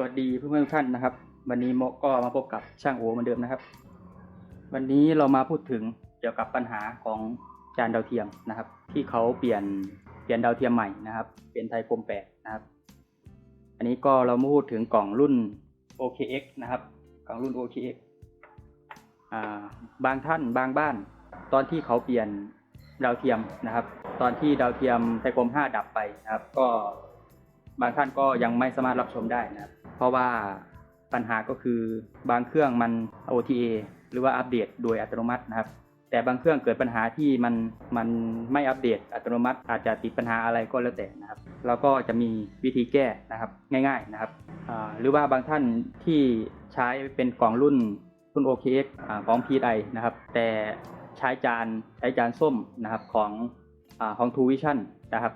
สวัสดีเพื่อนๆทุกท่านนะครับวันนี้โมก็มาพบกับช่างโอเหมือนเดิมนะครับวันนี้เรามาพูดถึงเกี่ยวกับปัญหาของจานดาวเทียมนะครับที่เขาเปลี่ยนดาวเทียมใหม่นะครับเป็นไทยคม8นะครับอันนี้ก็เรามาพูดถึงกล่องรุ่น OKX นะครับกล่องรุ่น OKX บางท่านบางบ้านตอนที่เขาเปลี่ยนดาวเทียมนะครับตอนที่ดาวเทียมไทยคม5ดับไปนะครับก็บางท่านก็ยังไม่สามารถรับชมได้นะครับเพราะว่าปัญหาก็คือบางเครื่องมัน OTA หรือว่าอัปเดตโดยอัตโนมัตินะครับแต่บางเครื่องเกิดปัญหาที่มันไม่อัปเดตอัตโนมัติอาจจะติดปัญหาอะไรก็แล้วแต่นะครับเราก็จะมีวิธีแก้นะครับง่ายๆนะครับหรือว่าบางท่านที่ใช้เป็นกล่องรุ่นOKX ของ PSI นะครับแต่ใช้จานส้มนะครับของ True Vision นะครับ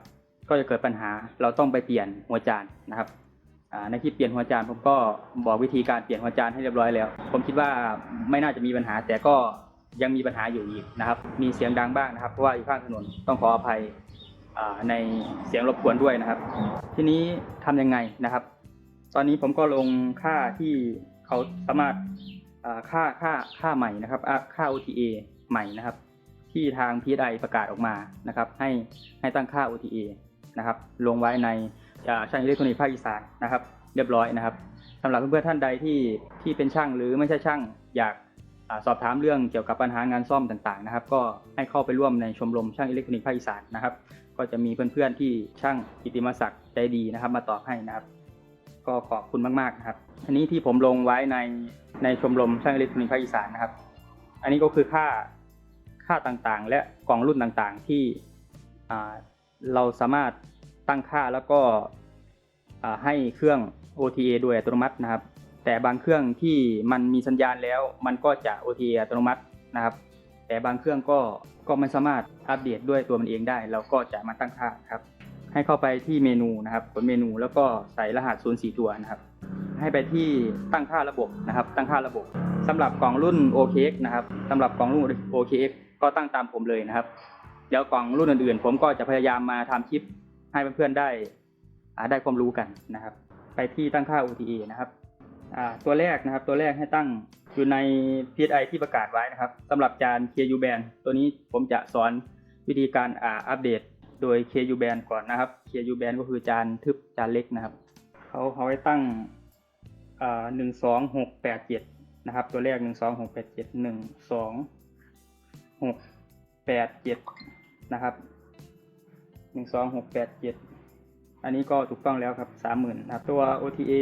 ก็จะเกิดปัญหาเราต้องไปเปลี่ยนหัวจานนะครับในคลิปเปลี่ยนหัวจานผมก็บอกวิธีการเปลี่ยนหัวจานให้เรียบร้อยแล้วผมคิดว่าไม่น่าจะมีปัญหาแต่ก็ยังมีปัญหาอยู่อีกนะครับมีเสียงดังบ้างนะครับเพราะว่าอยู่ข้างถนนต้องขออภัยในเสียงรบกวนด้วยนะครับทีนี้ทำยังไงนะครับตอนนี้ผมก็ลงค่าที่เขาสามารถค่าใหม่นะครับค่า OTA ใหม่นะครับที่ทาง PSI ประกาศออกมานะครับให้ตั้งค่า OTA นะครับลงไว้ในช่างอิเล็กทรอนิกส์ภาคอีสานนะครับเรียบร้อยนะครับสำหรับเพื่อนๆท่านใดที่เป็นช่างหรือไม่ใช่ช่างอยากสอบถามเรื่องเกี่ยวกับปัญหางานซ่อมต่างๆนะครับก็ให้เข้าไปร่วมในชมรมช่างอิเล็กทรอนิกส์ภาคอีสานนะครับก็จะมีเพื่อนๆที่ช่างกิตติมศักดิ์ใจดีนะครับมาตอบให้นะครับก็ขอบคุณมากๆนะครับอันนี้ที่ผมลงไว้ในชมรมช่างอิเล็กทรอนิกส์ภาคอีสานนะครับอันนี้ก็คือค่าต่างๆและกล่องรุ่นต่างๆที่เราสามารถตั้งค่าแล้วก็ให้เครื่อง OTA โดยอัตโนมัตินะครับแต่บางเครื่องที่มันมีสัญญาณแล้วมันก็จะ OTA อัตโนมัตินะครับแต่บางเครื่องก็ไม่สามารถอัปเดตด้วยตัวมันเองได้เราก็จะมาตั้งค่าครับให้เข้าไปที่เมนูนะครับกดเมนูแล้วก็ใส่รหัส04ตัวนะครับให้ไปที่ตั้งค่าระบบนะครับตั้งค่าระบบสำหรับกล่องรุ่น OKX นะครับสำหรับกล่องรุ่น OKX ก็ตั้งตามผมเลยนะครับเดี๋ยวกล่องรุ่นอื่นๆผมก็จะพยายามมาทำคลิปให้เพื่อนๆได้ความรู้กันนะครับไปที่ตั้งค่า OTA นะครับตัวแรกให้ตั้งอยู่ใน PSI ที่ประกาศไว้นะครับสำหรับจาน KU band ตัวนี้ผมจะสอนวิธีการอัปเดตโดย KU band ก่อนนะครับ KU band ก็คือจานทึบจานเล็กนะครับเขาให้ตั้ง12687นะครับตัวแรก12687นะครับ12687อันนี้ก็ถูกต้องแล้วครับ 30,000 นะครับตัว OTA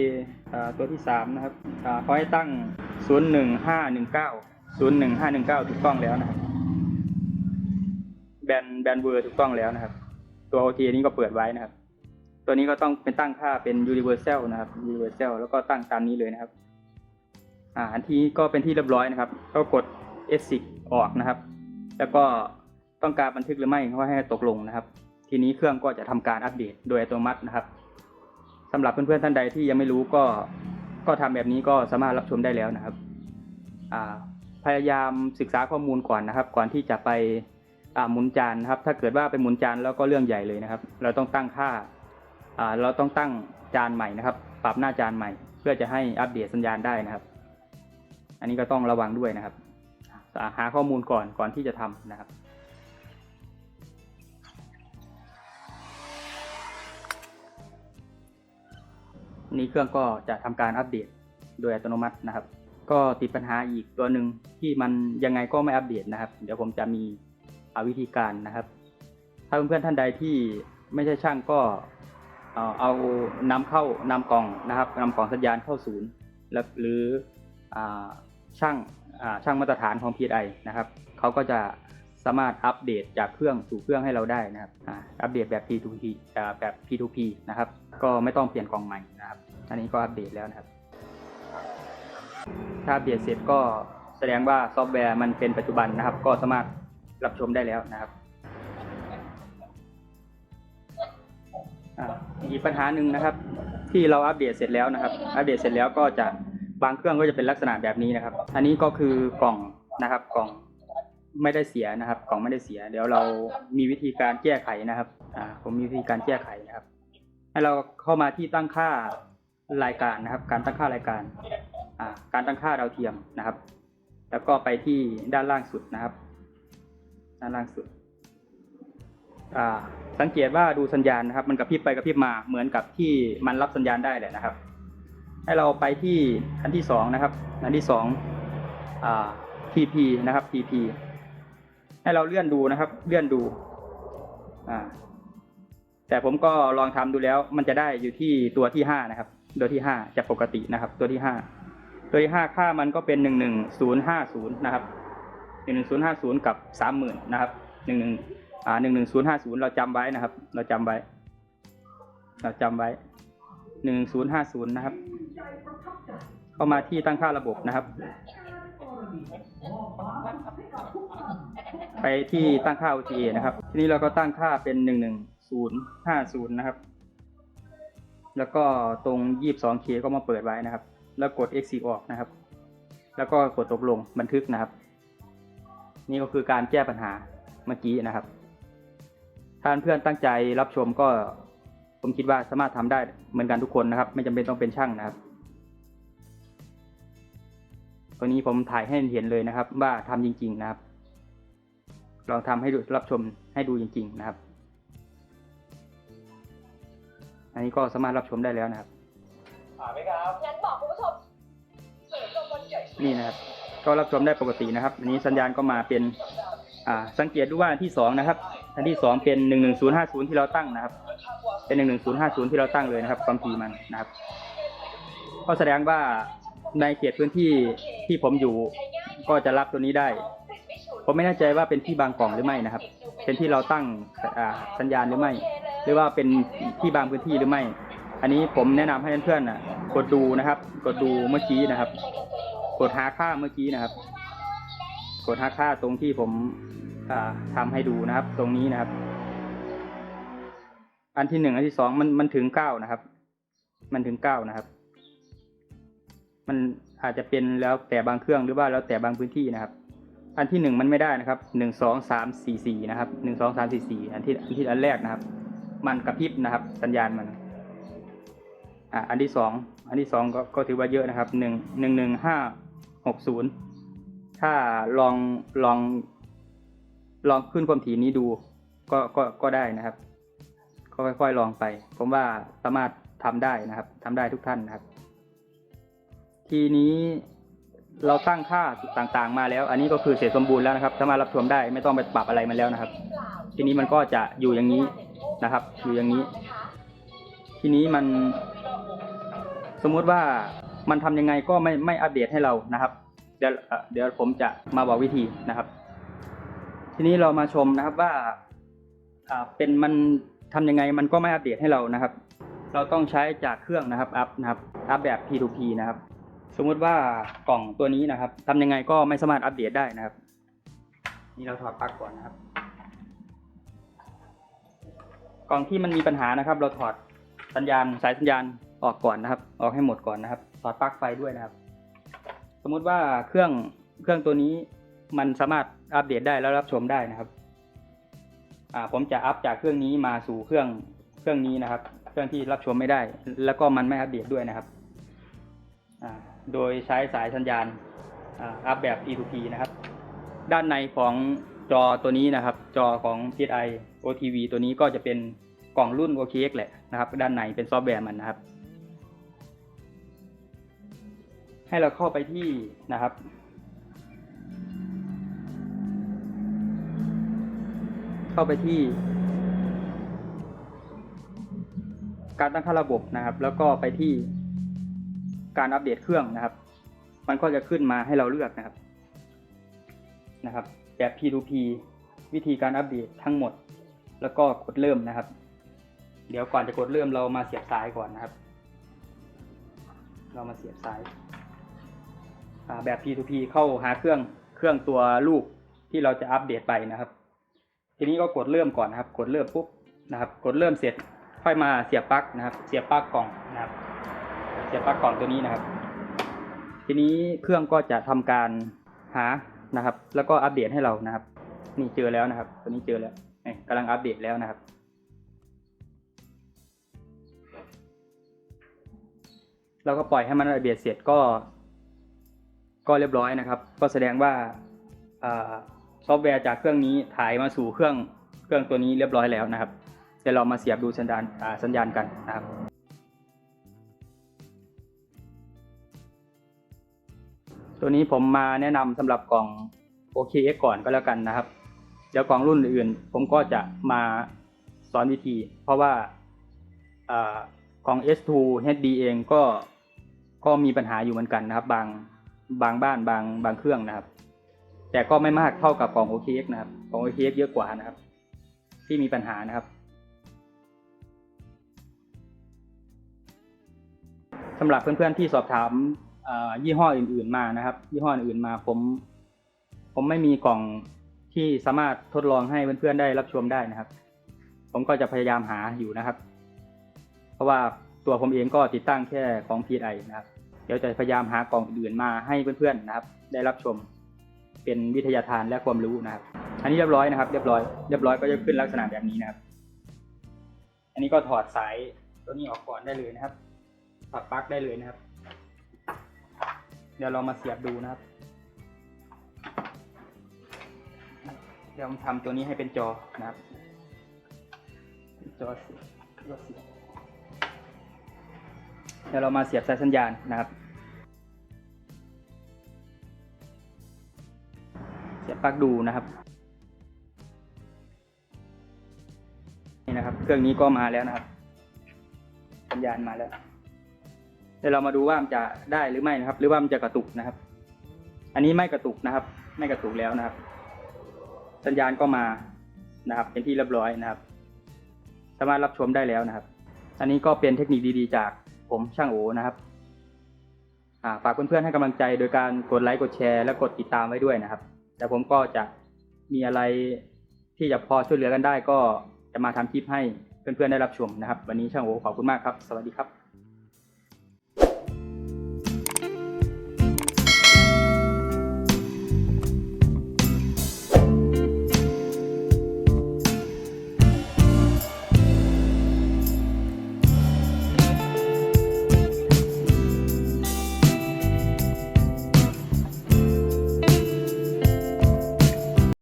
ตัวที่3นะครับเขาให้ตั้ง01519ถูกต้องแล้วนะครับแบนเวอร์ถูกต้องแล้วนะครับตัว OTA นี้ก็เปิดไว้นะครับตัวนี้ก็ต้องเป็นตั้งค่าเป็น Universal นะครับ Universal แล้วก็ตั้งตามนี้เลยนะครับอันที่ก็เป็นที่เรียบร้อยนะครับก็กด S10 ออกนะครับแล้วก็ต้องการบันทึกหรือไม่เขาให้ตกลงนะครับทีนี้เครื่องก็จะทำการอัปเดตโดยอัตโนมัตินะครับสำหรับเพื่อนๆท่านใดที่ยังไม่รู้ก็ทำแบบนี้ก็สามารถรับชมได้แล้วนะครับพยายามศึกษาข้อมูลก่อนนะครับก่อนที่จะไปหมุนจานนะครับถ้าเกิดว่าไปหมุนจานแล้วก็เรื่องใหญ่เลยนะครับเราต้องตั้งค่าเราต้องตั้งจานใหม่นะครับปรับหน้าจานใหม่เพื่อจะให้อัปเดตสัญญาณได้นะครับอันนี้ก็ต้องระวังด้วยนะครับหาข้อมูลก่อนที่จะทำนะครับนี้เครื่องก็จะทำการอัปเดตโดยอัตโนมัตินะครับก็ติดปัญหาอีกตัวหนึ่งที่มันยังไงก็ไม่อัปเดตนะครับเดี๋ยวผมจะมีวิธีการนะครับถ้าเพื่อนๆท่านใดที่ไม่ใช่ช่างก็เอานำกล่องนะครับนำกล่องสัญญาณเข้าศูนย์หรือช่างมาตรฐานของ PSI นะครับเขาก็จะสามารถอัปเดตจากเครื่องสู่เครื่องให้เราได้นะครับอัปเดตแบบ P2P นะครับก็ไม่ต้องเปลี่ยนกล่องใหม่นะครับอันนี้ก็อัปเดตแล้วนะครับถ้าอัปเดตเสร็จก็แสดงว่าซอฟต์แวร์มันเป็นปัจจุบันนะครับก็สามารถรับชมได้แล้วนะครับอีกปัญหาหนึ่งนะครับที่เราอัปเดตเสร็จแล้วนะครับอัปเดตเสร็จแล้วก็จะบางเครื่องก็จะเป็นลักษณะแบบนี้นะครับอันนี้ก็คือกล่องนะครับกล่องไม่ได้เสียนะครับกล่องไม่ได้เสียเดี๋ยวเรามีวิธีการแก้ไขนะครับผมมีวิธีการแก้ไขนะครับให้เราเข้ามาที่ตั้งค่า รายการนะครับ การตั้งค่ารายการการตั้งค่าดาวเทียมนะครับ แล้วก็ไปที่ด้านล่างสุดนะครับ ด้านล่างสุดสังเกตว่าดูสัญญาณนะครับ มันกระพริบไปกระพริบมาเหมือนกับที่มันรับสัญญาณได้แหละนะครับ ให้เราไปที่อันที่สองนะครับ อันที่สองTP นะครับ TP ให้เราเลื่อนดูนะครับ เลื่อนดูแต่ผมก็ลองทำดูแล้วมันจะได้อยู่ที่ตัวที่5นะครับตัวที่5จะปกตินะครับตัวที่5ค่ามันก็เป็น11050นะครับ11050กับ30,000นะครับ11050เราจำไว้นะครับเราจำไว้11050นะครับเข้ามาที่ตั้งค่าระบบนะครับไปที่ตั้งค่า OTA นะครับทีนี้เราก็ตั้งค่าเป็น11050นะครับแล้วก็ตรง 22K ก็มาเปิดไว้นะครับแล้วกด exit ออกนะครับแล้วก็กดตกลงบันทึกนะครับนี่ก็คือการแก้ปัญหาเมื่อกี้นะครับถ้าเพื่อนตั้งใจรับชมก็ผมคิดว่าสามารถทำได้เหมือนกันทุกคนนะครับไม่จำเป็นต้องเป็นช่างนะครับตัวนี้ผมถ่ายให้เห็นเลยนะครับว่าทำจริงๆนะครับลองทำให้ดูรับชมให้ดูจริงๆนะครับอันนี้ก็สามารถรับชมได้แล้วนะครับไหมครับงั้นบอกคุณผู้ชมนี่นะครับก็รับชมได้ปกตินะครับอันนี้สัญญาณก็มาเป็นสังเกตดูว่าอันที่2นะครับอันที่2เป็น11050ที่เราตั้งนะครับเป็น11050ที่เราตั้งเลยนะครับความถี่มันนะครับก็แสดงว่าในเขตพื้นที่ที่ผมอยู่ก็จะรับตัวนี้ได้ผมไม่แน่ใจว่าเป็นที่บางกล่องหรือไม่นะครับเป็นที่เราตั้งสัญญาณหรือไม่หรือว่าเป็นที่บางพื้นที่หรือไม่อันนี้ผมแนะนำให้เพื่อนๆกดดูนะครับกดดูเมื่อกี้นะครับกดหาค่าเมื่อกี้นะครับกดหาค่าตรงที่ผมทำให้ดูนะครับตรงนี้นะครับอันที่1อันที่2มันถึง9นะครับมันถึง9นะครับมันอาจจะเป็นแล้วแต่บางเครื่องหรือว่าแล้วแต่บางพื้นที่นะครับอันที่1มันไม่ได้นะครับ1 2 3 4 4นะครับ1 2 3 4 4อันแรกนะครับมันกระพริบนะครับสัญญาณมันอันที่2ก็ถือว่าเยอะนะครับ11560ถ้าลองขึ้นความถี่นี้ดูก็ได้นะครับก็ค่อยๆลองไปผมว่าสามารถทำได้นะครับทำได้ทุกท่านนะครับทีนี้เราตั้งค่าต่างๆมาแล้วอันนี้ก็คือเสร็จสมบูรณ์แล้วนะครับสามารถรับชมได้ไม่ต้องไปปรับอะไรมันแล้วนะครับทีนี้มันก็จะอยู่อย่างนี้นะครับอยู่อย่างนี้ทีนี้มันสมมุติว่ามันทำยังไงก็ไม่อัปเดตให้เรานะครับเดี๋ยวผมจะมาบอกวิธีนะครับทีนี้เรามาชมนะครับว่าเป็นมันทำยังไงมันก็ไม่อัปเดตให้เรานะครับเราต้องใช้จากเครื่องนะครับอัพแบบ P2P นะครับสมมุติว่ากล่องตัวนี้นะครับทำยังไงก็ไม่สามารถอัปเดตได้นะครับนี่เราถอดปลั๊กก่อนนะครับกล่องที่มันมีปัญหานะครับเราถอดสายสัญญาณออกก่อนนะครับออกให้หมดก่อนนะครับถอดปลั๊กไฟด้วยนะครับสมมุติว่าเครื่องตัวนี้มันสามารถอัปเดตได้แล้วรับชมได้นะครับผมจะอัพจากเครื่องนี้มาสู่เครื่องนี้นะครับเครื่องที่รับชมไม่ได้แล้วก็มันไม่อัปเดตด้วยนะครับโดยใช้สายสัญญาณอัพแบบ P2P นะครับด้านในของจอตัวนี้นะครับจอของ PSI OTV ตัวนี้ก็จะเป็นกล่องรุ่น OKX แหละนะครับด้านในเป็นซอฟต์แวร์มันนะครับให้เราเข้าไปที่นะครับเข้าไปที่การตั้งค่าระบบนะครับแล้วก็ไปที่การอัปเดตเครื่องนะครับมันก็จะขึ้นมาให้เราเลือกนะครับแบบ P2P วิธีการอัปเดตทั้งหมดแล้วก็กดเริ่มนะครับเดี๋ยวก่อนจะกดเริ่มเรามาเสียบสายก่อนนะครับเรามาเสียบสายแบบ P2P เข้าหาเครื่องตัวลูกที่เราจะอัปเดตไปนะครับทีนี้ก็กดเริ่มก่อนนะครับกดเริ่มปุ๊บนะครับกดเริ่มเสร็จค่อยมาเสียบปลั๊กนะครับเสียบปลั๊กกล่องนะครับเสียบปลั๊กกล่องตัวนี้นะครับทีนี้เครื่องก็จะทำการหานะครับแล้วก็อัปเดตให้เรานะครับนี่เจอแล้วนะครับตัวนี้เจอแล้วกำลังอัปเดตแล้วนะครับ แล้วก็ปล่อยให้มันระเบียดเสร็จก็เรียบร้อยนะครับ ก็แสดงว่าซอฟต์แวร์จากเครื่องนี้ถ่ายมาสู่เครื่องตัวนี้เรียบร้อยแล้วนะครับเดี๋ยวเรามาเสียบดูสัญญาณกันนะครับตัวนี้ผมมาแนะนำสำหรับกล่อง OKX ก่อนก็แล้วกันนะครับเดี๋ยวกล่องรุ่นอื่นผมก็จะมาสอนวิธีเพราะว่ากล่อง S2 HD เองก็มีปัญหาอยู่เหมือนกันนะครับบางบ้านบางเครื่องนะครับแต่ก็ไม่มากเท่ากับกล่อง OKX นะครับกล่อง OKX เยอะกว่านะครับที่มีปัญหานะครับสำหรับเพื่อนๆที่สอบถามยี่ห้ออื่นๆมานะครับยี่ห้ออื่นมาผมไม่มีกล่องที่สามารถทดลองให้เพื่อนๆได้รับชมได้นะครับผมก็จะพยายามหาอยู่นะครับเพราะว่าตัวผมเองก็ติดตั้งแค่ของ PSI นะครับเดี๋ยวจะพยายามหากล่องอื่นมาให้เพื่อนๆนะครับได้รับชมเป็นวิทยาทานและความรู้นะครับอันนี้เรียบร้อยนะครับเรียบร้อยก็จะขึ้นลักษณะแบบนี้นะครับอันนี้ก็ถอดสายตัวนี้ออกก่อนได้เลยนะครับถอดปลั๊กได้เลยนะครับเดี๋ยวเรามาเสียบดูนะครับเดี๋ยวผมทำตัวนี้ให้เป็นจอนะครับจอเสียบเดี๋ยวเรามาเสียบสายสัญญาณนะครับเสียบปลั๊กดูนะครับนี่นะครับเครื่องนี้ก็มาแล้วนะครับสัญญาณมาแล้วเดี๋ยวเรามาดูว่ามันจะได้หรือไม่นะครับหรือว่ามันจะกระตุกนะครับอันนี้ไม่กระตุกนะครับไม่กระตุกแล้วนะครับสัญญาณก็มานะครับเป็นที่เรียบร้อยนะครับสามารถรับชมได้แล้วนะครับอันนี้ก็เป็นเทคนิคดีๆจากผมช่างโอนะครับฝากเพื่อนๆให้กำลังใจโดยการกดไลค์กดแชร์และกดติดตามไว้ด้วยนะครับแต่ผมก็จะมีอะไรที่จะพอช่วยเหลือกันได้ก็จะมาทำคลิปให้เพื่อนๆได้รับชมนะครับวันนี้ช่างโอขอบคุณมากครับสวัสดีครับ